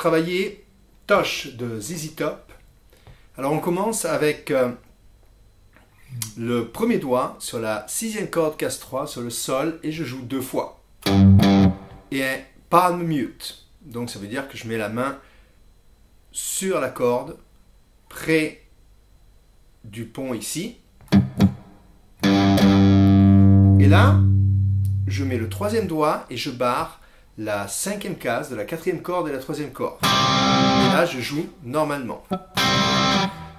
travailler Touch de ZZ Top. Alors on commence avec le premier doigt sur la 6e corde case 3 sur le sol et je joue 2 fois. Et un palm mute. Donc ça veut dire que je mets la main sur la corde, près du pont ici. Et là, je mets le 3e doigt et je barre la 5e case de la 4e corde et la 3e corde. Et là, je joue normalement.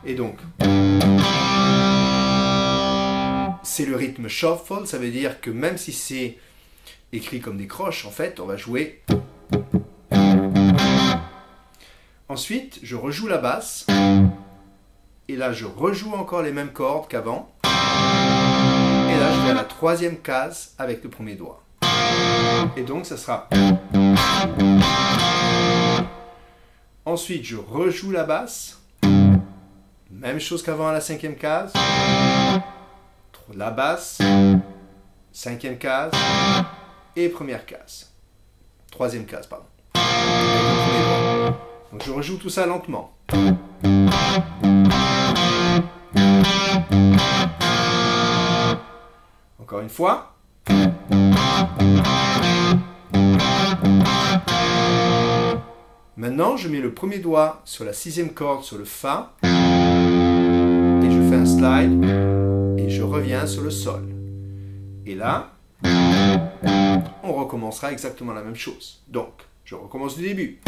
Et donc, c'est le rythme shuffle, ça veut dire que même si c'est écrit comme des croches, en fait, on va jouer. Ensuite, je rejoue la basse. Et là, je rejoue encore les mêmes cordes qu'avant. Et là, je vais à la 3e case avec le premier doigt. Et donc, ça sera... Ensuite, je rejoue la basse. Même chose qu'avant à la 5e case. La basse. 5e case. Et première case. 3e case, pardon. Donc, je rejoue tout ça lentement. Encore une fois. Maintenant, je mets le premier doigt sur la 6e corde sur le Fa et je fais un slide et je reviens sur le Sol. Et là, on recommencera exactement la même chose. Donc, je recommence du début.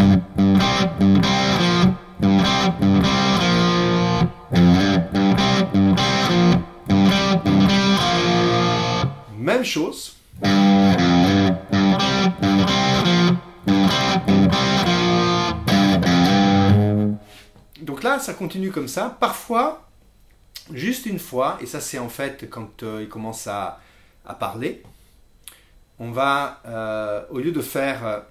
Même chose. Donc là, ça continue comme ça. Parfois, juste une fois, et ça c'est en fait quand il commence à parler, on va, au lieu de faire...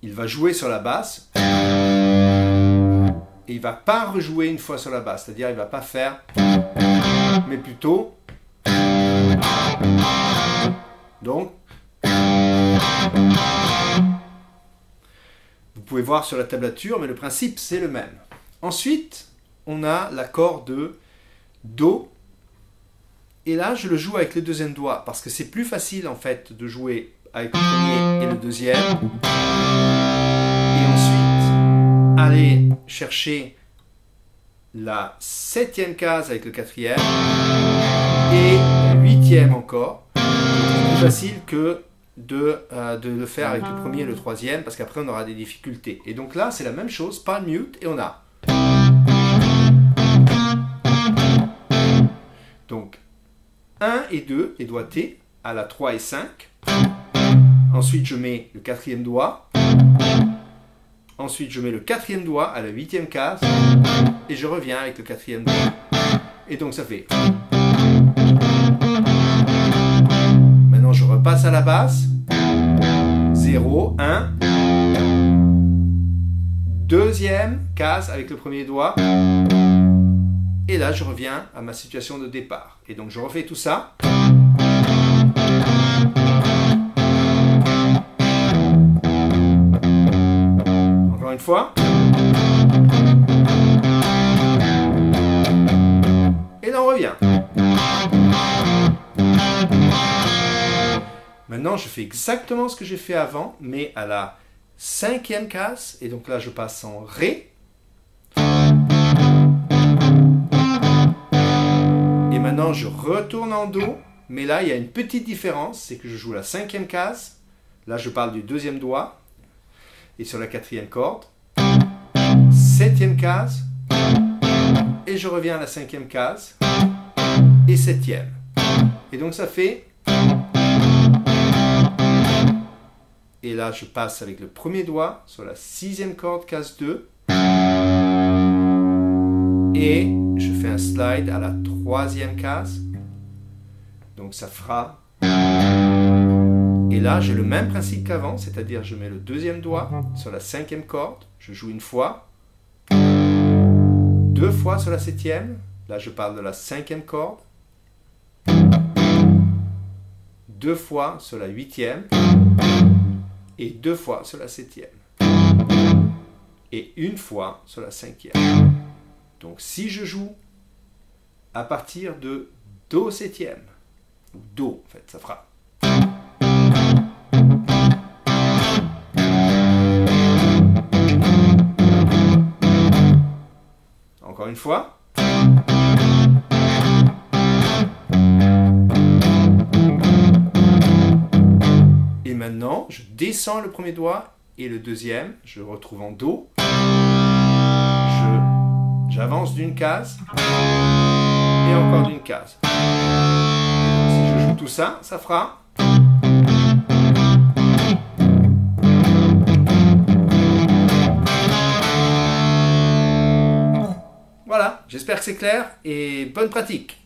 il va jouer sur la basse, et il ne va pas rejouer une fois sur la basse, c'est-à-dire il ne va pas faire... mais plutôt... Donc... Vous pouvez voir sur la tablature, mais le principe c'est le même. Ensuite, on a l'accord de Do. Et là, je le joue avec le 2e doigt, parce que c'est plus facile en fait de jouer avec le premier et le 2e. Et ensuite, aller chercher la 7e case avec le 4e et la 8e encore. C'est plus facile que de le faire avec le premier et le 3e parce qu'après on aura des difficultés. Et donc là c'est la même chose, palm mute, et on a donc 1 et 2 les doigts T à la 3 et 5. Ensuite je mets le 4e doigt. Ensuite je mets le 4e doigt à la 8e case et je reviens avec le 4e doigt. Et donc ça fait... Maintenant je repasse à la basse. 0, 1. 2e case avec le premier doigt. Et là je reviens à ma situation de départ. Et donc je refais tout ça. Encore une fois. Et là on revient. Maintenant, je fais exactement ce que j'ai fait avant, mais à la 5e case. Et donc là, je passe en Ré. Et maintenant, je retourne en Do. Mais là, il y a une petite différence. C'est que je joue la 5e case. Là, je parle du 2e doigt. Et sur la 4e corde. 7e case. Et je reviens à la 5e case. Et 7e. Et donc, ça fait... Et là, je passe avec le premier doigt sur la 6e corde, case 2. Et je fais un slide à la 3e case. Donc ça fera... Et là, j'ai le même principe qu'avant, c'est-à-dire je mets le 2e doigt sur la 5e corde. Je joue une fois. 2 fois sur la 7e. Là, je parle de la 5e corde. 2 fois sur la 8e. et 2 fois sur la 7e. Et 1 fois sur la 5e. Donc si je joue à partir de Do 7e, ou Do en fait, ça fera. Encore une fois. Et maintenant, je descends le premier doigt et le deuxième, je le retrouve en Do. J'avance d'une case et encore d'une case. Si je joue tout ça, ça fera. Voilà, j'espère que c'est clair et bonne pratique.